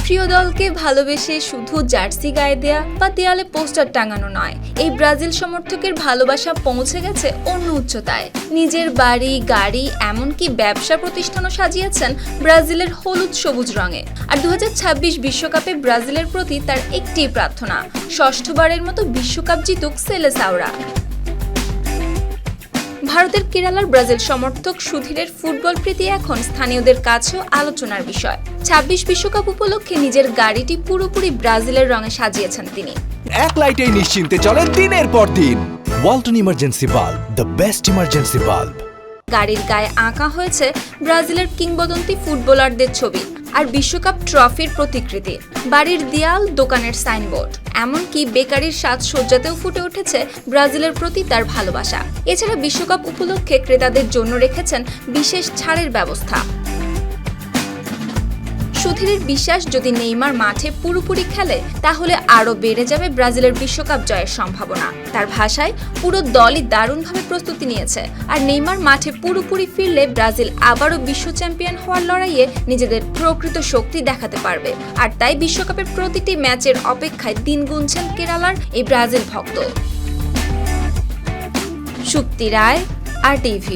প্রিয় দলকে ভালোবেসে শুধু জার্সি গায়ে দেয়া বা দেয়ালে পোস্টার টাঙানো নয়, এই ব্রাজিল সমর্থকের ভালোবাসা পৌঁছে গেছে অন্য উচ্চতায়। নিজের বাড়ি, গাড়ি, এমনকি ব্যবসা প্রতিষ্ঠানও সাজিয়েছেন ব্রাজিলের হলুদ সবুজ রঙে। আর 2026 বিশ্বকাপে ব্রাজিলের প্রতি তার একটিই প্রার্থনা, ষষ্ঠবারের মতো বিশ্বকাপ জিতুক সেলেসাওরা। ভারতের কেরালার ব্রাজিল সমর্থক সুধীরের ফুটবল প্রীতি এখন স্থানীয়দের কাছেও আলোচনার বিষয়। 26 বিশ্বকাপ উপলক্ষে নিজের গাড়িটি পুরোপুরি ব্রাজিলের রঙে সাজিয়েছেন তিনি। এক লাইটেই নিশ্চিন্তে চলে দিনের পর দিন। Walton emergency bulb, the best emergency bulb. গাড়ির গায়ে আঁকা হয়েছে ব্রাজিলের কিংবদন্তি ফুটবলারদের ছবি আর বিশ্বকাপ ট্রফির প্রতিকৃতি। বাড়ির দেয়াল, দোকানের সাইনবোর্ড, এমনকি বেকারির সাজসজ্জাতেও ফুটে উঠেছে ব্রাজিলের প্রতি তার ভালোবাসা। এছাড়া বিশ্বকাপ উপলক্ষে ক্রেতাদের জন্য রেখেছেন বিশেষ ছাড়ের ব্যবস্থা। সুধীরের বিশ্বাস, যদি নেইমার মাঠে পুরোপুরি খেলে তাহলে আরও বেড়ে যাবে ব্রাজিলের বিশ্বকাপ জয়ের সম্ভাবনা। তার ভাষায়, পুরো দলই দারুণভাবে প্রস্তুতি নিয়েছে, আর নেইমার মাঠে পুরোপুরি ফিরলে ব্রাজিল আবারও বিশ্ব চ্যাম্পিয়ন হওয়ার লড়াইয়ে নিজেদের প্রকৃত শক্তি দেখাতে পারবে। আর তাই বিশ্বকাপের প্রতিটি ম্যাচের অপেক্ষায় দিন গুনছেন কেরালার এই ব্রাজিল ভক্ত। সুপ্তি রায়, RTV।